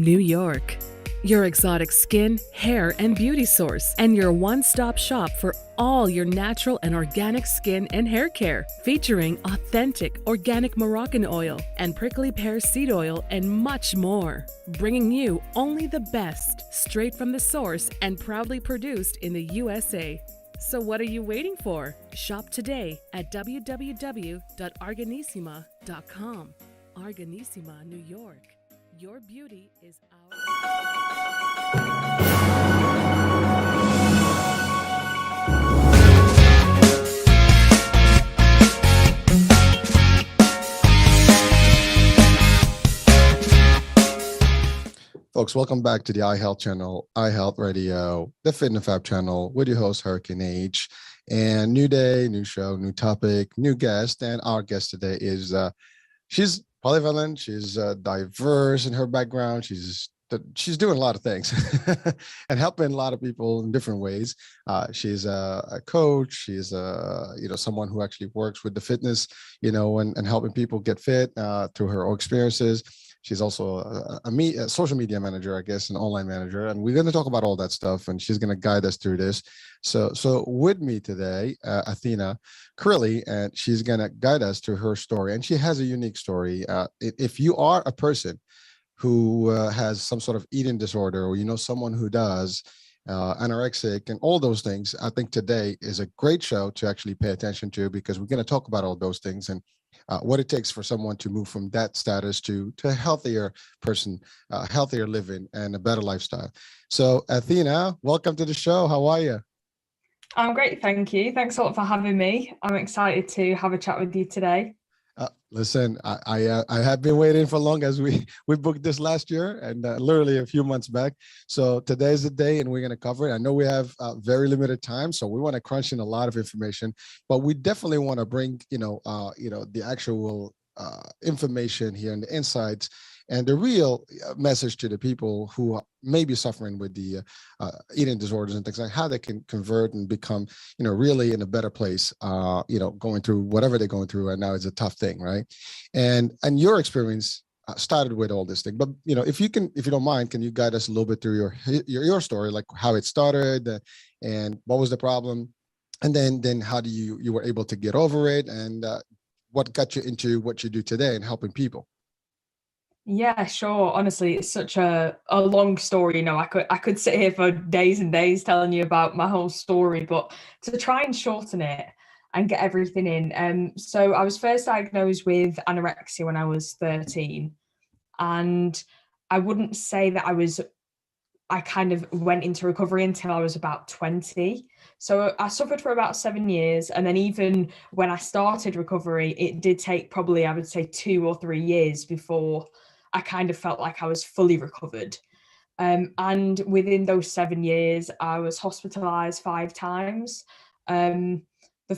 New York. Your exotic skin, hair, and beauty source, and your one-stop shop for all your natural and organic skin and hair care, featuring authentic organic Moroccan oil and prickly pear seed oil and much more. Bringing you only the best, straight from the source and proudly produced in the USA. So what are you waiting for? Shop today at www.arganissima.com. Arganissima, New York. Your beauty is our... Folks, welcome back to the iHealth channel, iHealth Radio, the Fit and Fab channel with your host, Hurricane H. And new day, new show, new topic, new guest. And our guest today is, she's polyvalent, she's diverse in her background, she's doing a lot of things and helping a lot of people in different ways. She's a coach, she's someone who actually works with the fitness, and helping people get fit through her experiences. She's also a social media manager, I guess, an online manager. And we're going to talk about all that stuff, and she's going to guide us through this. So with me today, Athina Crilley, and she's going to guide us through her story. And she has a unique story. If you are a person who has some sort of eating disorder, or someone who does, anorexic and all those things, I think today is a great show to actually pay attention to, because we're going to talk about all those things and what it takes for someone to move from that status to a healthier person, healthier living, and a better lifestyle. So Athina, welcome to the show. How are you? I'm great, thank you. Thanks a lot for having me. I'm excited to have a chat with you today. Listen, I have been waiting for long, as we booked this last year and literally a few months back. So today's the day, and we're going to cover it. I know we have very limited time, so we want to crunch in a lot of information, but we definitely want to bring the actual information here and the insights and the real message to the people who may be suffering with the eating disorders and things, like how they can convert and become, really in a better place, going through whatever they're going through right now is a tough thing, right? And your experience started with all this thing, but if you don't mind, can you guide us a little bit through your story, like how it started and what was the problem, and then how do you were able to get over it, and what got you into what you do today and helping people? Yeah, sure. Honestly, it's such a long story. I could sit here for days and days telling you about my whole story, but to try and shorten it and get everything in. So I was first diagnosed with anorexia when I was 13, and I wouldn't say that I kind of went into recovery until I was about 20. So I suffered for about 7 years. And then even when I started recovery, it did take probably, I would say, 2 or 3 years before I kind of felt like I was fully recovered. And within those 7 years, I was hospitalized 5 times. The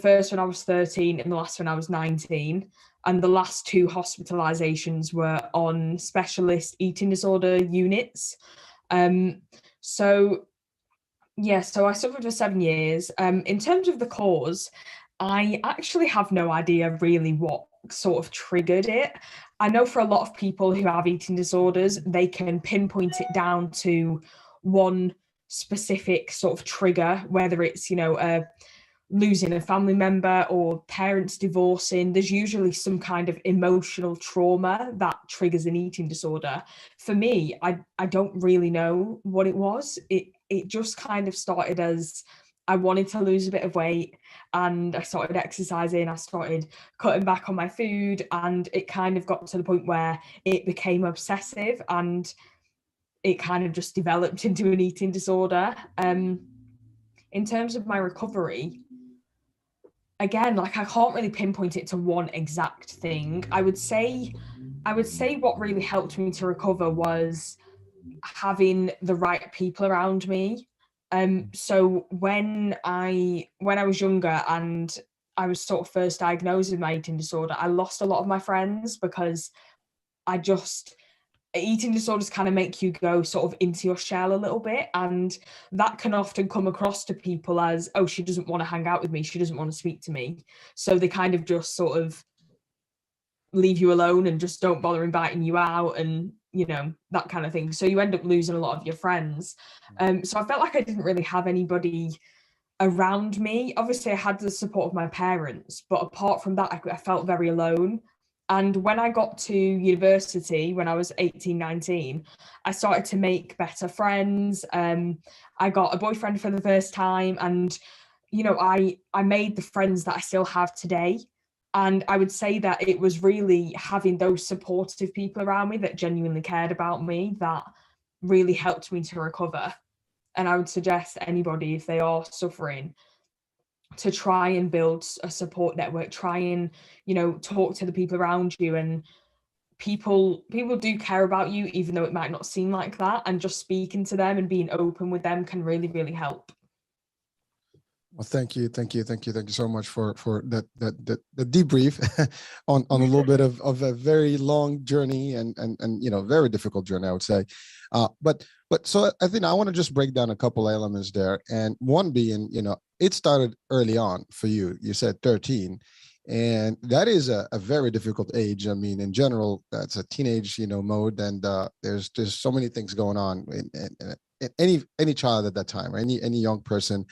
first one I was 13 and the last one I was 19. And the last 2 hospitalizations were on specialist eating disorder units. So I suffered for 7 years. In terms of the cause, I actually have no idea really what sort of triggered it. I know for a lot of people who have eating disorders, they can pinpoint it down to one specific sort of trigger, whether it's, losing a family member or parents divorcing. There's usually some kind of emotional trauma that triggers an eating disorder. For me, I don't really know what it was. It just kind of started as I wanted to lose a bit of weight, and I started exercising, I started cutting back on my food, and it kind of got to the point where it became obsessive and it kind of just developed into an eating disorder. In terms of my recovery, again, I can't really pinpoint it to one exact thing. I would say what really helped me to recover was having the right people around me. So when I was younger and I was sort of first diagnosed with my eating disorder, I lost a lot of my friends because eating disorders kind of make you go sort of into your shell a little bit, and that can often come across to people as, oh, she doesn't want to hang out with me, she doesn't want to speak to me, so they kind of just sort of leave you alone and just don't bother inviting you out, and that kind of thing. So you end up losing a lot of your friends. So I felt like I didn't really have anybody around me. Obviously, I had the support of my parents, but apart from that, I felt very alone. And when I got to university, when I was 18, 19, I started to make better friends. I got a boyfriend for the first time, and I made the friends that I still have today. And I would say that it was really having those supportive people around me that genuinely cared about me that really helped me to recover. And I would suggest anybody, if they are suffering, to try and build a support network, try and, talk to the people around you. And people do care about you, even though it might not seem like that. And just speaking to them and being open with them can really, really help. Well, thank you so much for the debrief on a little bit of a very long journey and very difficult journey, I would say. But so I think I want to just break down a couple elements there, and one being, it started early on for you. You said 13, and that is a very difficult age. I mean, in general, that's a teenage mode, and there's so many things going on in any child at that time, or any young person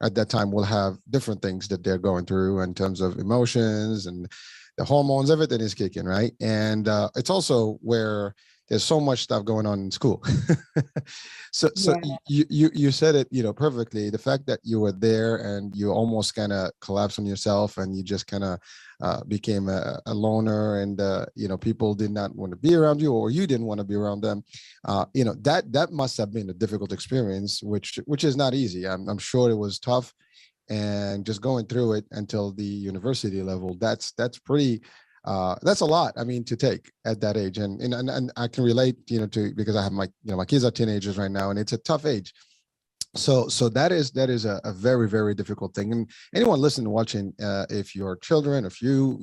at that time will have different things that they're going through in terms of emotions, and the hormones, everything is kicking, right? And it's also where there's so much stuff going on in school. so you said it, perfectly. The fact that you were there and you almost kind of collapsed on yourself, and you just kind of became a loner, and people did not want to be around you, or you didn't want to be around them. That must have been a difficult experience, which is not easy. I'm sure it was tough, and just going through it until the university level, that's pretty. That's a lot, I mean, to take at that age, and I can relate, because I have my kids are teenagers right now, and it's a tough age. So that is a very, very difficult thing. And anyone listening, watching, if your children, if you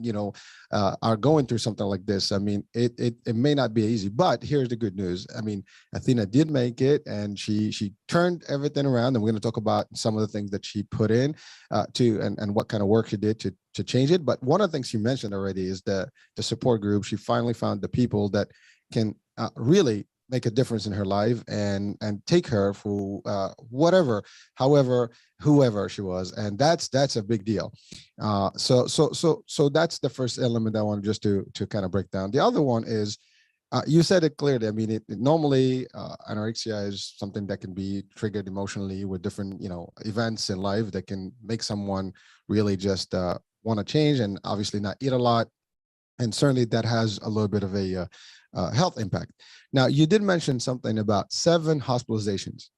are going through something like this, I mean, it may not be easy, but here's the good news. I mean, Athina did make it, and she turned everything around, and we're going to talk about some of the things that she put in and what kind of work she did to change it. But one of the things she mentioned already is the support group. She finally found the people that can really make a difference in her life and take her for whoever she was, and that's a big deal. So that's the first element I want just to kind of break down. The other one is, you said it clearly. I mean, it normally anorexia is something that can be triggered emotionally with different events in life that can make someone really just want to change, and obviously not eat a lot, and certainly that has a little bit of a health impact. Now, you did mention something about 7 hospitalizations.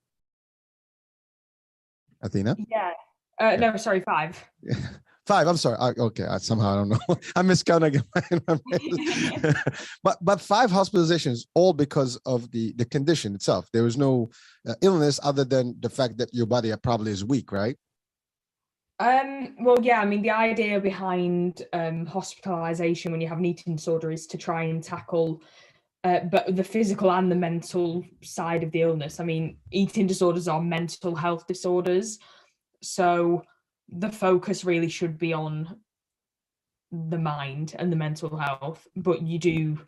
Athina? Yeah. No, sorry, 5. 5. I'm sorry. Okay. Somehow I don't know. I miscounted again. but 5 hospitalizations, all because of the condition itself. There was no illness other than the fact that your body probably is weak, right? Well, yeah, I mean, the idea behind hospitalization when you have an eating disorder is to try and tackle but the physical and the mental side of the illness. I mean, eating disorders are mental health disorders, so the focus really should be on the mind and the mental health, but you do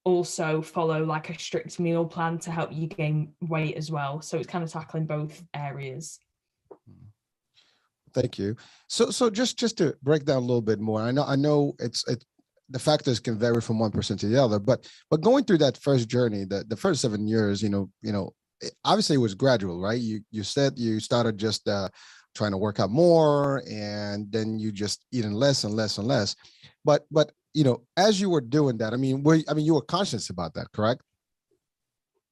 also follow like a strict meal plan to help you gain weight as well. So it's kind of tackling both areas. Thank you. So just to break down a little bit more, I know it's the factors can vary from one person to the other, but going through that first journey, the first 7 years, obviously it was gradual, right? You said you started just trying to work out more, and then you just eating less and less and less. But as you were doing that, I mean, you were conscious about that, correct?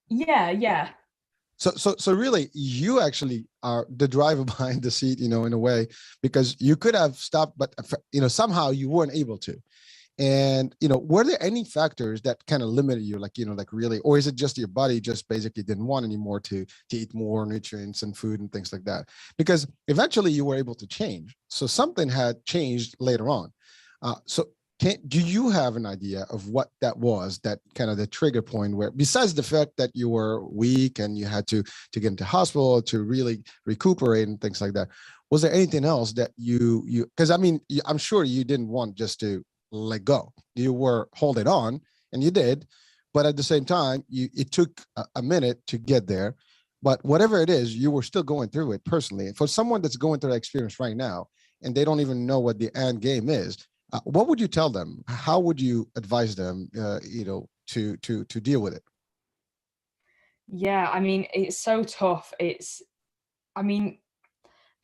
Yeah. So really, you actually are the driver behind the seat, in a way, because you could have stopped, but somehow you weren't able to. And were there any factors that kind of limited you, like really, or is it just your body just basically didn't want anymore to eat more nutrients and food and things like that? Because eventually you were able to change, so something had changed later on. Do you have an idea of what that was, that kind of the trigger point where, besides the fact that you were weak and you had to get into hospital to really recuperate and things like that, was there anything else that you because I mean, I'm sure you didn't want just to let go. You were holding on, and you did, but at the same time, it took a minute to get there. But whatever it is, you were still going through it personally. And for someone that's going through that experience right now, and they don't even know what the end game is, what would you tell them? How would you advise them, to deal with it? Yeah, I mean, it's so tough. I mean,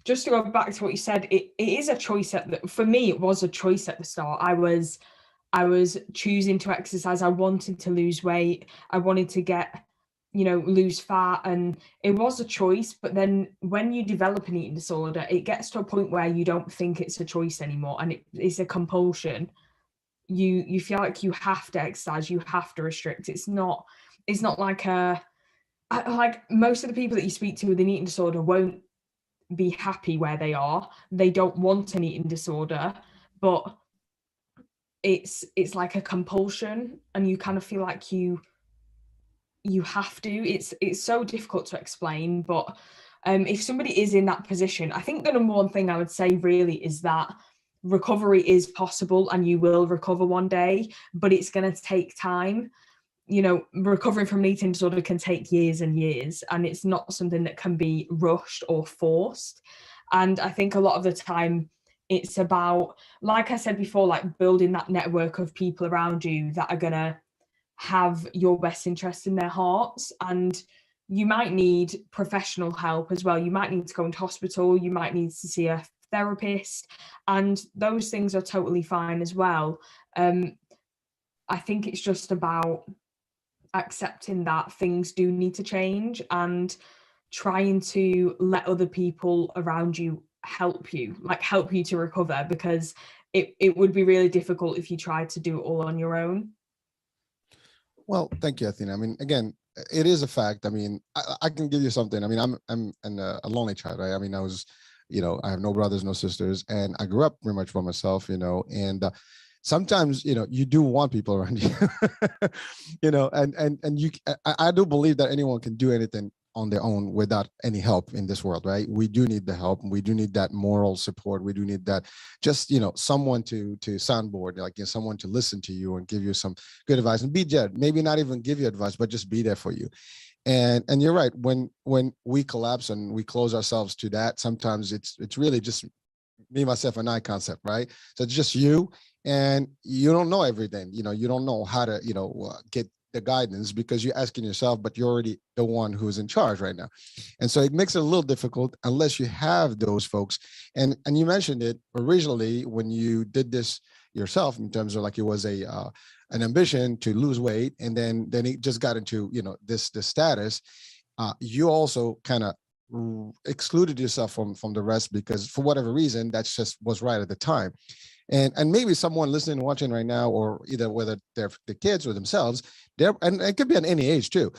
just to go back to what you said, it is a choice for me, it was a choice at the start. I was choosing to exercise. I wanted to lose weight. I wanted to lose fat, and it was a choice. But then when you develop an eating disorder, it gets to a point where you don't think it's a choice anymore, and it's a compulsion. You feel like you have to exercise, you have to restrict. It's not like like most of the people that you speak to with an eating disorder won't be happy where they are. They don't want an eating disorder, but it's like a compulsion, and you kind of feel like you have to. It's so difficult to explain, but if somebody is in that position, I think the number one thing I would say really is that recovery is possible and you will recover one day, but it's going to take time. Recovering from an eating disorder can take years and years, and it's not something that can be rushed or forced. And I think a lot of the time it's about, like I said before, like building that network of people around you that are going to have your best interest in their hearts. And you might need professional help as well. You might need to go into hospital, you might need to see a therapist, and those things are totally fine as well. I think it's just about accepting that things do need to change and trying to let other people around you help you to recover, because it would be really difficult if you tried to do it all on your own. Well, thank you, Athena. I mean, again, it is a fact. I mean, I can give you something. I mean, I'm a lonely child, right? I mean, I have no brothers, no sisters, and I grew up pretty much by myself, and sometimes, you do want people around you, I do believe that anyone can do anything on their own without any help in this world, right? We do need the help. We do need that moral support. We do need that, just, someone to soundboard, like, someone to listen to you and give you some good advice, and be there, maybe not even give you advice, but just be there for you. And you're right. When we collapse and we close ourselves to that, sometimes it's really just me, myself, and I concept, right? So it's just you, and you don't know everything. You don't know how to, get the guidance, because you're asking yourself, but you're already the one who's in charge right now. And so it makes it a little difficult unless you have those folks. And you mentioned it originally when you did this yourself, in terms of like, it was an ambition to lose weight, and then it just got into, this status. You also kind of excluded yourself from the rest, because for whatever reason, that's just was right at the time. And maybe someone listening and watching right now, or either whether they're the kids or themselves, and it could be at any age too.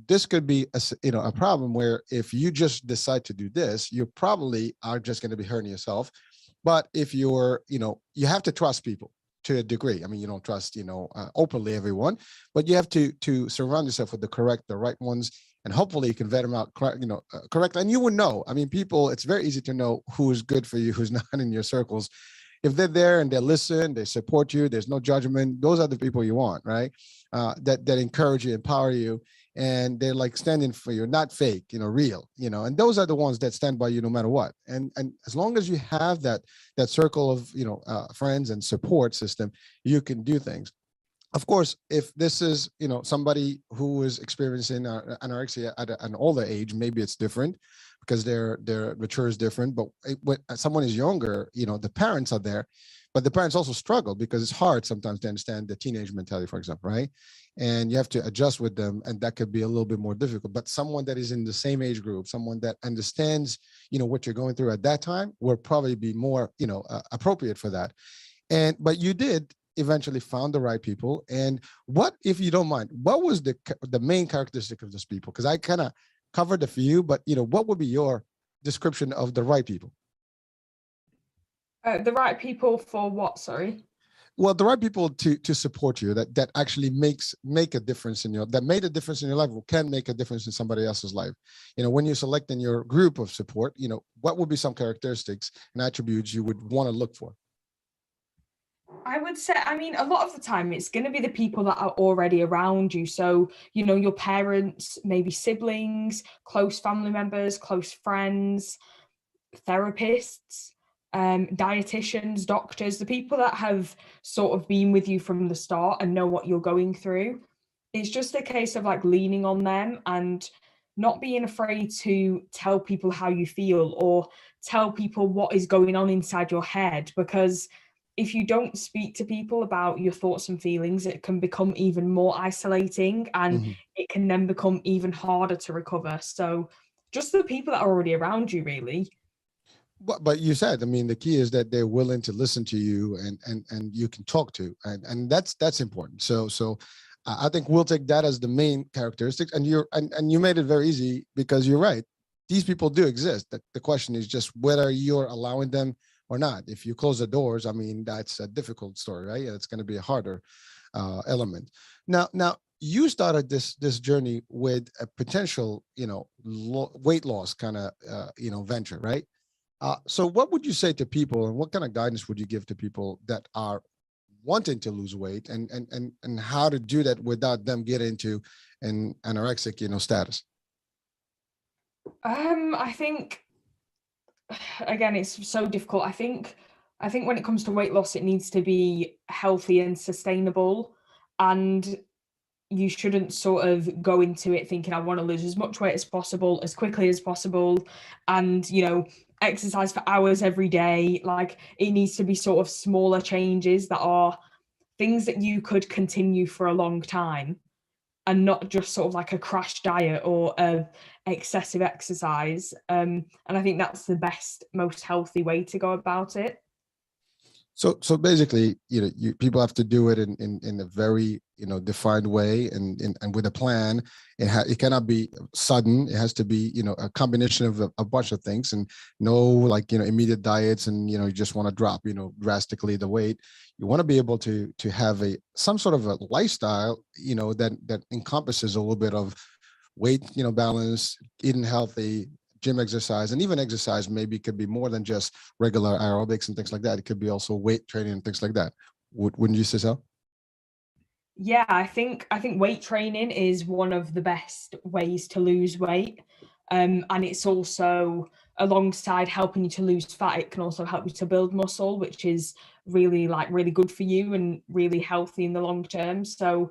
This could be a problem where if you just decide to do this, you probably are just going to be hurting yourself. But if you're, you have to trust people to a degree. I mean, you don't trust, openly everyone, but you have to surround yourself with the right ones, and hopefully you can vet them out, correct. And you would know. I mean, people, it's very easy to know who's good for you, who's not in your circles. If they're there and they listen, they support you, there's no judgment, those are the people you want, right? That encourage you, empower you, and they're like standing for you, not fake, real, and those are the ones that stand by you no matter what. And as long as you have that circle of, friends and support system, you can do things. Of course, if this is, somebody who is experiencing anorexia at an older age, maybe it's different, because their mature is different. But when someone is younger, the parents are there, but the parents also struggle, because it's hard sometimes to understand the teenage mentality, for example, right? And you have to adjust with them, and that could be a little bit more difficult. But someone that is in the same age group, someone that understands, what you're going through at that time, will probably be more, appropriate for that. But you did eventually found the right people. And what, if you don't mind, what was the main characteristic of those people? Because I kind of covered a few, but what would be your description of the right people? The right people for what? Sorry. Well, the right people to support you, that actually make a difference that made a difference in your life, or can make a difference in somebody else's life. When you're selecting your group of support, what would be some characteristics and attributes you would want to look for? I would say, I mean, a lot of the time it's going to be the people that are already around you. So, you know, your parents, maybe siblings, close family members, close friends, therapists, dietitians, doctors, the people that have sort of been with you from the start and know what you're going through. It's just a case of like leaning on them and not being afraid to tell people how you feel or tell people what is going on inside your head, because if you don't speak to people about your thoughts and feelings, it can become even more isolating, and Mm-hmm. it can then become even harder to recover. So just the people that are already around you, really. But you said, I mean, the key is that they're willing to listen to you and you can talk to, and that's important. So I think we'll take that as the main characteristics. And you made it very easy, because you're right. These people do exist. The question is just whether you're allowing them or not. If you close the doors, I mean, that's a difficult story, right? It's going to be a harder element. Now you started this journey with a potential, weight loss kind of, venture, right? So what would you say to people, and what kind of guidance would you give to people that are wanting to lose weight, and how to do that without them getting into an anorexic, status? I think, again, it's so difficult. I think when it comes to weight loss, it needs to be healthy and sustainable, and you shouldn't sort of go into it thinking I want to lose as much weight as possible, as quickly as possible, and exercise for hours every day. Like, it needs to be sort of smaller changes that are things that you could continue for a long time, and not just sort of like a crash diet or a excessive exercise. And I think that's the best, most healthy way to go about it. So basically, people have to do it in a very, defined way, and with a plan. It cannot be sudden. It has to be, a combination of a bunch of things, and no, like, immediate diets, and, you just want to drop, drastically the weight. You want to be able to have some sort of a lifestyle, that encompasses a little bit of weight, balance, eating healthy, gym exercise, and even exercise maybe could be more than just regular aerobics and things like that. It could be also weight training and things like that. Wouldn't you say so? Yeah, I think weight training is one of the best ways to lose weight. And it's also, alongside helping you to lose fat, it can also help you to build muscle, which is really good for you and really healthy in the long term. So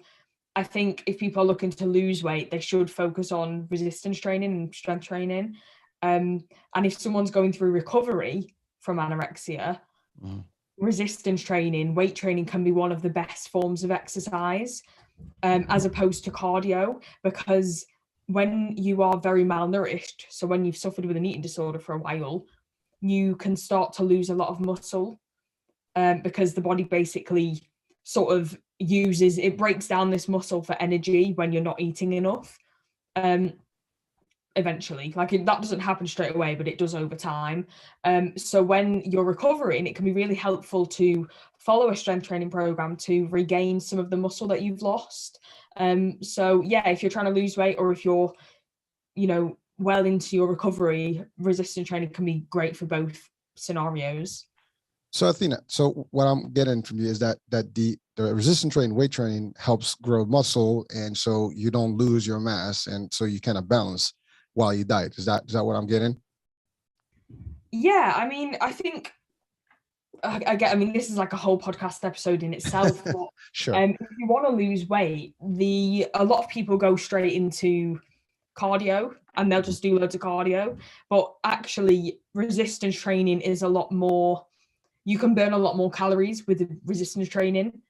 I think if people are looking to lose weight, they should focus on resistance training and strength training. And if someone's going through recovery from anorexia, Mhm. resistance training, weight training can be one of the best forms of exercise, as opposed to cardio, because when you are very malnourished, so when you've suffered with an eating disorder for a while, you can start to lose a lot of muscle, because the body basically sort of breaks down this muscle for energy when you're not eating enough. Um, Eventually, like, that doesn't happen straight away, but it does over time. So when you're recovering, it can be really helpful to follow a strength training program to regain some of the muscle that you've lost. So yeah, if you're trying to lose weight, or if you're, well into your recovery, resistance training can be great for both scenarios. So Athena, so what I'm getting from you is that the resistance training, weight training helps grow muscle, and so you don't lose your mass, and so you kind of balance while you diet. Is that what I'm getting? Yeah, I mean, I think, again, I mean, this is like a whole podcast episode in itself, but Sure. if you want to lose weight, a lot of people go straight into cardio and they'll just do loads of cardio. But actually, resistance training is a lot more, you can burn a lot more calories with resistance training,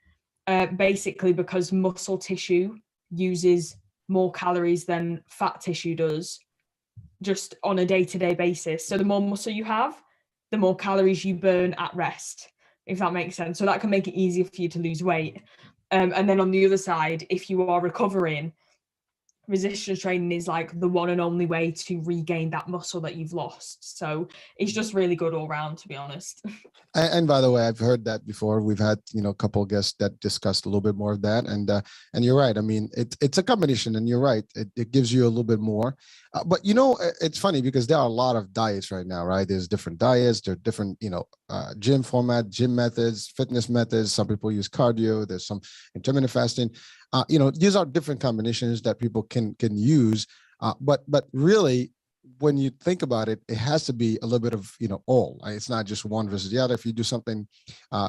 basically because muscle tissue uses more calories than fat tissue does, just on a day-to-day basis. So the more muscle you have, the more calories you burn at rest, if that makes sense. So that can make it easier for you to lose weight. And then on the other side, if you are recovering, resistance training is like the one and only way to regain that muscle that you've lost. So it's just really good all round, to be honest. And by the way, I've heard that before. We've had, a couple of guests that discussed a little bit more of that. And you're right. I mean, it's a combination, and you're right. It gives you a little bit more. But it's funny because there are a lot of diets right now, right? There's different diets. There are different, gym format, gym methods, fitness methods. Some people use cardio. There's some intermittent fasting. These are different combinations that people can use. But really, when you think about it, it has to be a little bit of, all. It's not just one versus the other. If you do something,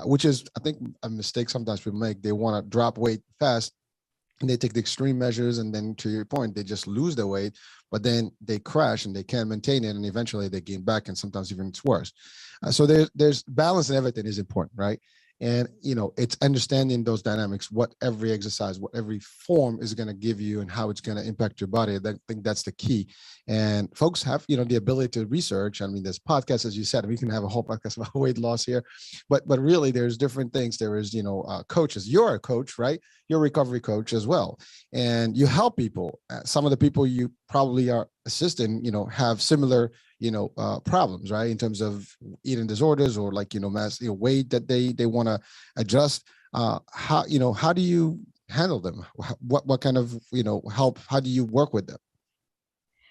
which is, I think, a mistake sometimes people make, they want to drop weight fast and they take the extreme measures. And then to your point, they just lose their weight, but then they crash and they can't maintain it. And eventually they gain back. And sometimes even it's worse. So there's balance in everything is important, right? And, it's understanding those dynamics, what every exercise, what every form is going to give you and how it's going to impact your body. I think that's the key. And folks have, the ability to research. I mean, there's podcasts, as you said, we can have a whole podcast about weight loss here, but really there's different things. There is, coaches. You're a coach, right? You're a recovery coach as well. And you help people. Some of the people you probably are assisting, have similar, problems, right? In terms of eating disorders or mass, weight that they want to adjust. How do you handle them? What kind of, help? How do you work with them?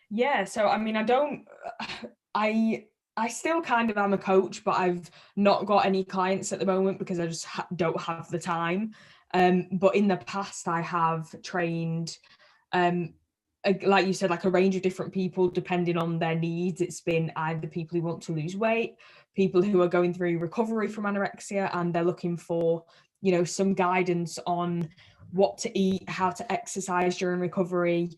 Yeah. So, I mean, I still kind of am a coach, but I've not got any clients at the moment because I just don't have the time. But in the past, I have trained, like you said, like a range of different people depending on their needs. It's been either people who want to lose weight, people who are going through recovery from anorexia and they're looking for, some guidance on what to eat, how to exercise during recovery.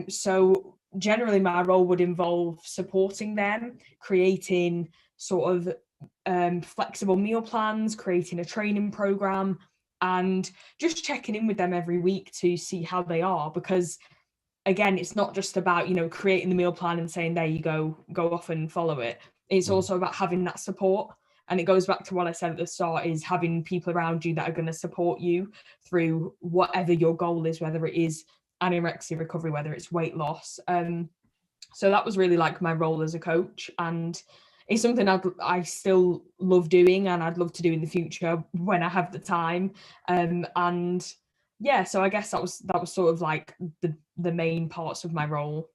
So generally my role would involve supporting them, creating sort of flexible meal plans, creating a training program, and just checking in with them every week to see how they are. Because again, it's not just about, creating the meal plan and saying, there you go off and follow it. It's also about having that support. And it goes back to what I said at the start, is having people around you that are going to support you through whatever your goal is, whether it is anorexia recovery, whether it's weight loss. So that was really like my role as a coach. And it's something I still love doing and I'd love to do in the future when I have the time. And yeah, so I guess that was sort of like the main parts of my role.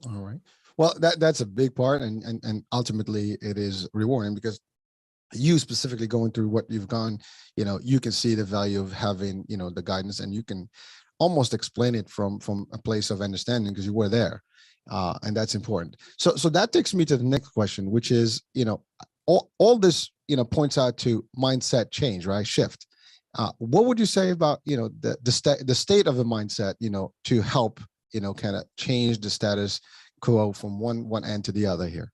All right. Well, that's a big part, and ultimately it is rewarding because you specifically going through what you've gone, you can see the value of having, the guidance, and you can almost explain it from a place of understanding because you were there. And that's important. So that takes me to the next question, which is, all this, points out to mindset change, right? Shift. What would you say about, the state of the mindset, to help, kind of change the status quo from one end to the other here?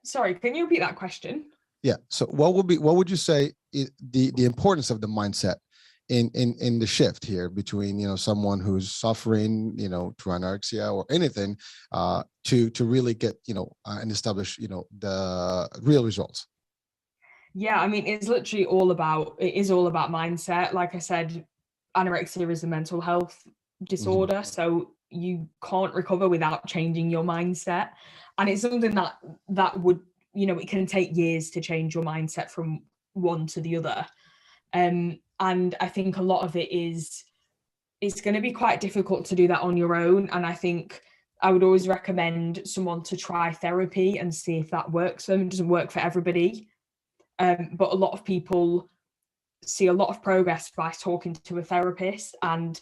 Sorry, can you repeat that question? Yeah. So what would you say the importance of the mindset in the shift here between, someone who's suffering, through anorexia or anything, to really get, and establish, the real results? Yeah, I mean, it is all about mindset. Like I said, anorexia is a mental health disorder. Mm-hmm. So you can't recover without changing your mindset. And it's something that would, it can take years to change your mindset from one to the other. And I think a lot of it's going to be quite difficult to do that on your own. And I think I would always recommend someone to try therapy and see if that works for them. It doesn't work for everybody. But a lot of people see a lot of progress by talking to a therapist and,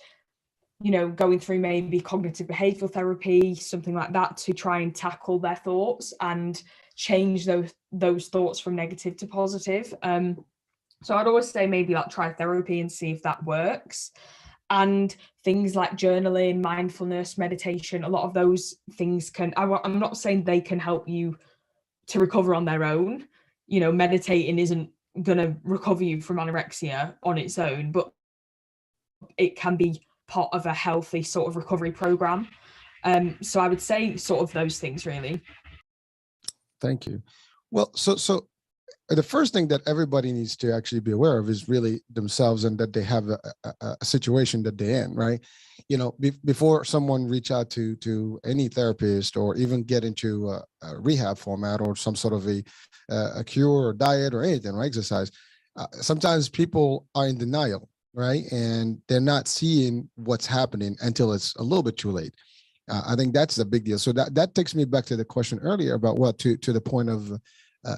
going through maybe cognitive behavioral therapy, something like that, to try and tackle their thoughts and change those thoughts from negative to positive. So I'd always say maybe try therapy and see if that works. And things like journaling, mindfulness, meditation, a lot of those things I'm not saying they can help you to recover on their own. Meditating isn't going to recover you from anorexia on its own, but it can be part of a healthy sort of recovery program. So I would say sort of those things, really. Thank you. Well, so the first thing that everybody needs to actually be aware of is really themselves, and that they have a situation that they're in, right? Before someone reach out to any therapist, or even get into a rehab format, or some sort of a cure or diet or anything, or exercise, sometimes people are in denial, right? And they're not seeing what's happening until it's a little bit too late. I think that's a big deal. So that takes me back to the question earlier about to the point of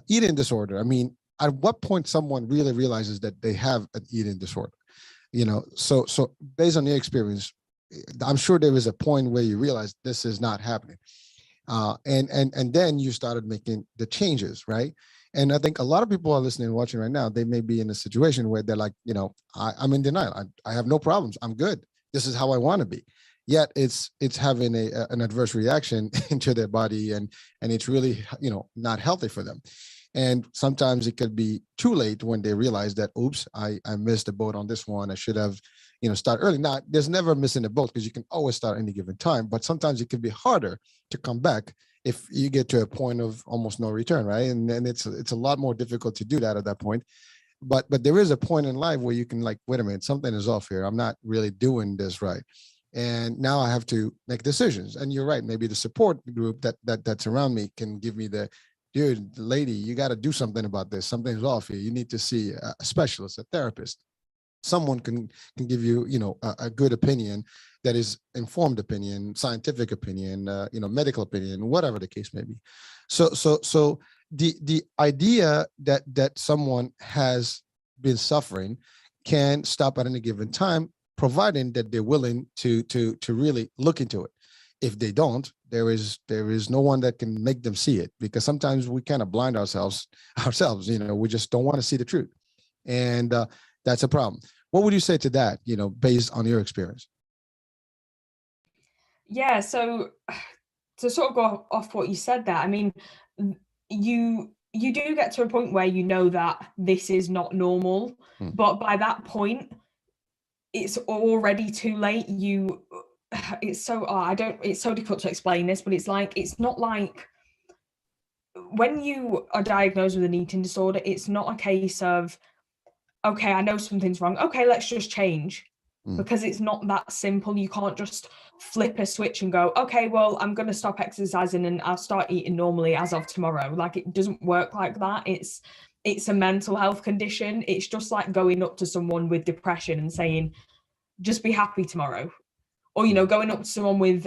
eating disorder. I mean, at what point someone really realizes that they have an eating disorder? So based on your experience, I'm sure there was a point where you realized this is not happening, and then you started making the changes, right? And I think a lot of people are listening and watching right now. They may be in a situation where they're like, I'm in denial. I have no problems. I'm good. This is how I want to be. Yet it's having an adverse reaction into their body, and it's really not healthy for them. And sometimes it could be too late when they realize that, oops, I missed the boat on this one. I should have start early. Now, there's never missing a boat, because you can always start any given time, but sometimes it can be harder to come back if you get to a point of almost no return, right? And then it's a lot more difficult to do that at that point. But there is a point in life where you can, like, wait a minute, something is off here. I'm not really doing this right. And now I have to make decisions. And you're right. Maybe the support group that's around me can give me dude, lady, you got to do something about this. Something's off here. You need to see a specialist, a therapist. Someone can give you, a good opinion, that is informed opinion, scientific opinion, medical opinion, whatever the case may be. So the idea that someone has been suffering can stop at any given time, providing that they're willing to really look into it. If they don't, there is no one that can make them see it, because sometimes we kind of blind ourselves. We just don't want to see the truth, and that's a problem. What would you say to that? Based on your experience? Yeah. So to sort of go off what you said there, I mean, you do get to a point where you know that this is not normal, but by that point, it's already too late. It's so it's so difficult to explain this, but it's not like when you are diagnosed with an eating disorder, it's not a case of, okay, I know something's wrong, okay, let's just change, because it's not that simple. You can't just flip a switch and go, okay, well, I'm going to stop exercising and I'll start eating normally as of tomorrow. Like, it doesn't work like that. It's a mental health condition. It's just like going up to someone with depression and saying, just be happy tomorrow. Or, going up to someone with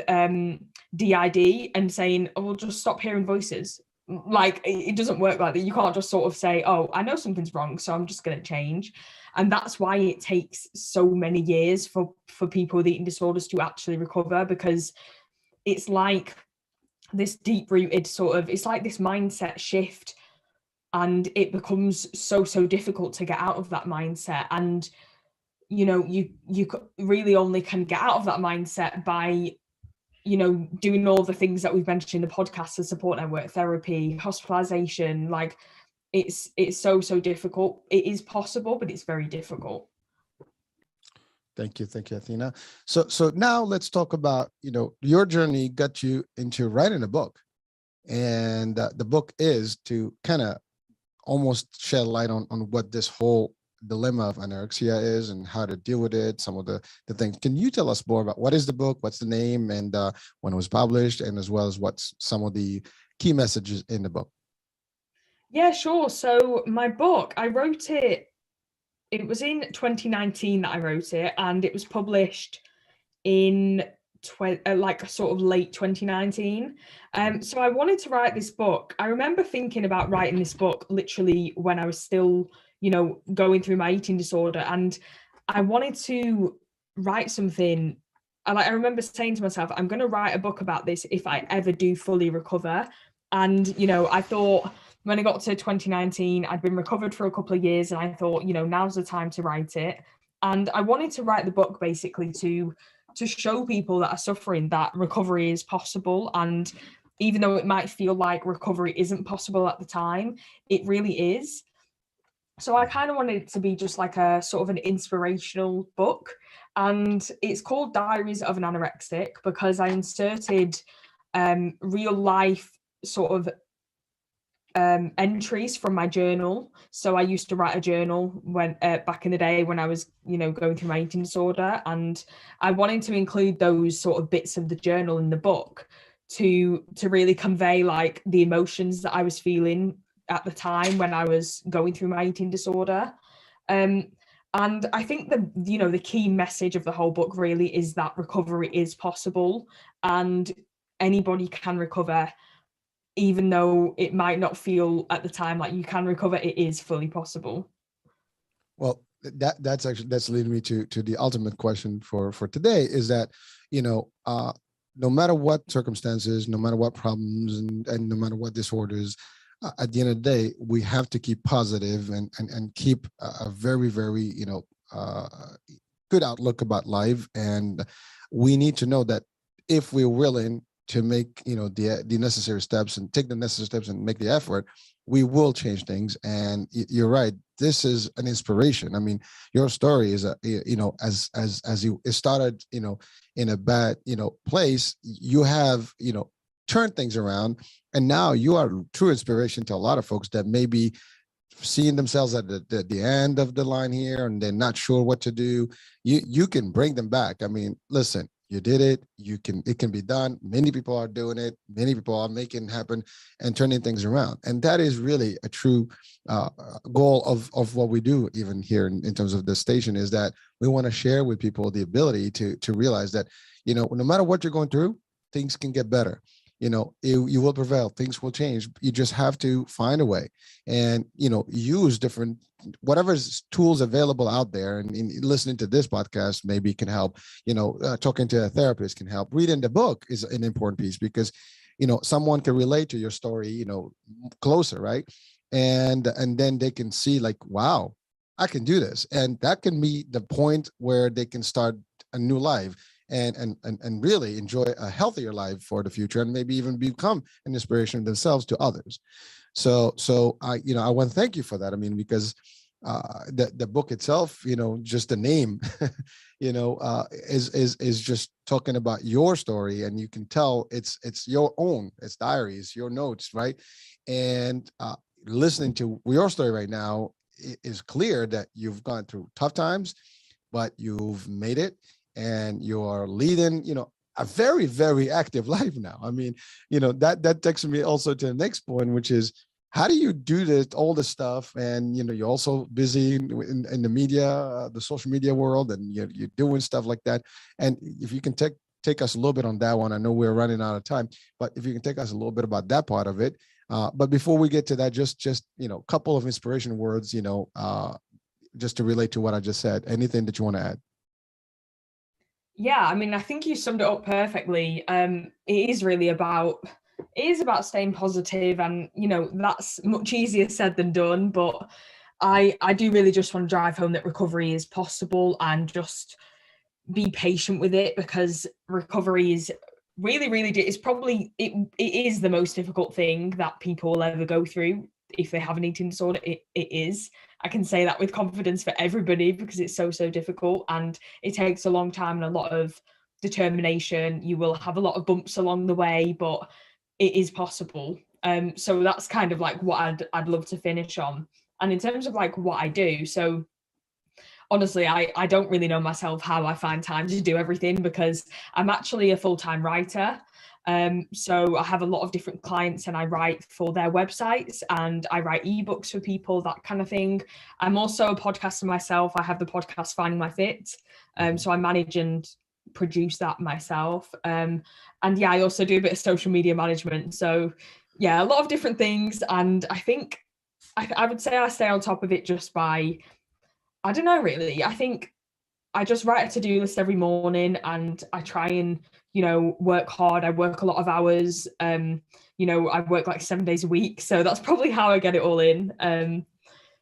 DID and saying, oh, we'll just stop hearing voices. Like, it doesn't work like that. You can't just sort of say, oh, I know something's wrong, so I'm just going to change. And that's why it takes so many years for people with eating disorders to actually recover, because it's like this deep-rooted it's like this mindset shift, and it becomes so difficult to get out of that mindset. And you really only can get out of that mindset by doing all the things that we've mentioned in the podcast: the support network, therapy, hospitalization. Like, it's so difficult. It is possible, but it's very difficult. Thank you, Athina. So now let's talk about your journey got you into writing a book, and the book is to kind of almost shed light on what this whole dilemma of anorexia is and how to deal with it, some of the things. Can you tell us more about what is the book, what's the name, and when it was published, and as well as what's some of the key messages in the book? Yeah, sure. So my book, I wrote it was in 2019 that I wrote it, and it was published in sort of late 2019. So I wanted to write this book. I remember thinking about writing this book literally when I was still going through my eating disorder, and I wanted to write something. I remember saying to myself, I'm going to write a book about this if I ever do fully recover. And I thought, when I got to 2019, I'd been recovered for a couple of years, and I thought, now's the time to write it. And I wanted to write the book basically to show people that are suffering that recovery is possible. And even though it might feel like recovery isn't possible at the time, it really is. So I kind of wanted it to be just like a sort of an inspirational book. And it's called Diaries of an Anorexic because I inserted real life sort of entries from my journal. So I used to write a journal when back in the day when I was, going through my eating disorder, and I wanted to include those sort of bits of the journal in the book to really convey like the emotions that I was feeling at the time when I was going through my eating disorder. And I think the key message of the whole book really is that recovery is possible, and anybody can recover. Even though it might not feel at the time like you can recover, it is fully possible. Well, that's leading me to the ultimate question for today is that, no matter what circumstances, no matter what problems, and no matter what disorders, at the end of the day, we have to keep positive and keep a very, very, good outlook about life. And we need to know that if we're willing to make the necessary steps and take the necessary steps and make the effort, we will change things. And you're right, this is an inspiration. I mean, your story is as you started in a bad place, you have turned things around, and now you are true inspiration to a lot of folks that may be seeing themselves at the end of the line here and they're not sure what to do. You can bring them back. I mean, listen, you did it. It can be done. Many people are doing it. Many people are making it happen and turning things around. And that is really a true goal of what we do, even here in terms of the station, is that we want to share with people the ability to realize that, no matter what you're going through, things can get better. You will prevail. Things will change. You just have to find a way and, use different, whatever tools available out there. And listening to this podcast maybe can help, talking to a therapist can help. Reading the book is an important piece because, someone can relate to your story, closer, right? And then they can see like, wow, I can do this. And that can be the point where they can start a new life and really enjoy a healthier life for the future, and maybe even become an inspiration themselves to others. So I want to thank you for that. I mean, because the book itself, just the name, is just talking about your story, and you can tell it's your own, it's diaries, your notes, right? And listening to your story right now, it is clear that you've gone through tough times, but you've made it. And you're leading, a very, very active life now. I mean, that takes me also to the next point, which is, how do you do this, all this stuff? And, you're also busy in the media, the social media world, and you're doing stuff like that. And if you can take us a little bit on that one, I know we're running out of time, but if you can take us a little bit about that part of it. But before we get to that, just a couple of inspiration words, just to relate to what I just said. Anything that you want to add? Yeah, I mean, I think you summed it up perfectly. It is about staying positive, and that's much easier said than done. But I do really just want to drive home that recovery is possible, and just be patient with it, because recovery is really, really, it's probably it is the most difficult thing that people will ever go through if they have an eating disorder. It is. I can say that with confidence for everybody, because it's so difficult, and it takes a long time and a lot of determination. You will have a lot of bumps along the way, but it is possible. So that's kind of like what I'd love to finish on. And in terms of like what I do, so honestly, I don't really know myself how I find time to do everything, because I'm actually a full-time writer. So I have a lot of different clients, and I write for their websites, and I write ebooks for people, that kind of thing. I'm also a podcaster myself. I have the podcast Finding My Fit. So I manage and produce that myself. And yeah, I also do a bit of social media management. So yeah, a lot of different things. And I think I would say I stay on top of it just by, I don't know, really. I think I just write a to-do list every morning, and I try and, work hard. I work a lot of hours. I work like 7 days a week. So that's probably how I get it all in.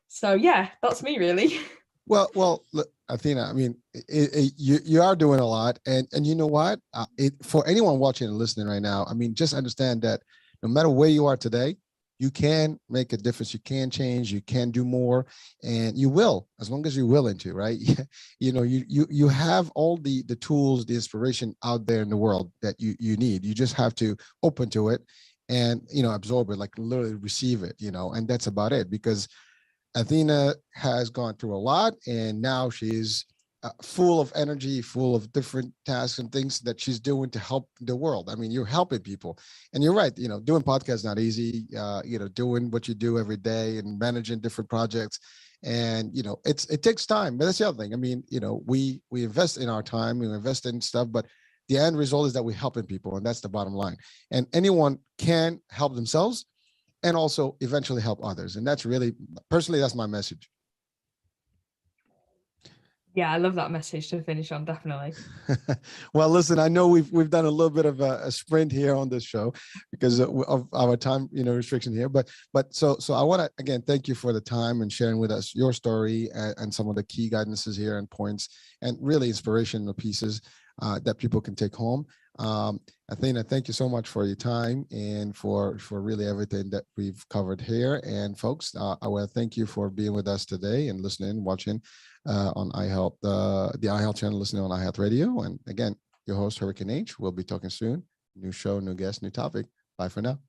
So yeah, that's me really. Well, look, Athina, I mean, you are doing a lot, and you know what? For anyone watching and listening right now, I mean, just understand that no matter where you are today, you can make a difference. You can change. You can do more, and you will, as long as you're willing to. Right? You have all the tools, the inspiration out there in the world that you need. You just have to open to it and, absorb it, like literally receive it, and that's about it. Because Athena has gone through a lot, and now she's full of energy, full of different tasks and things that she's doing to help the world. I mean, you're helping people, and you're right. Doing podcasts not easy. Doing what you do every day and managing different projects, and it takes time. But that's the other thing. I mean, we invest in our time, we invest in stuff, but the end result is that we're helping people, and that's the bottom line. And anyone can help themselves, and also eventually help others. And that's really, personally, that's my message. Yeah, I love that message to finish on, definitely. Well, listen, I know we've done a little bit of a sprint here on this show because of our time, restriction here. But so I want to, again, thank you for the time and sharing with us your story and some of the key guidances here and points and really inspirational pieces that people can take home. Athena, thank you so much for your time and for really everything that we've covered here. And folks, I want to thank you for being with us today and listening, watching on iHealth, the iHealth channel, listening on iHealth Radio. And again, your host, Hurricane H. We'll be talking soon. New show, new guest, new topic. Bye for now.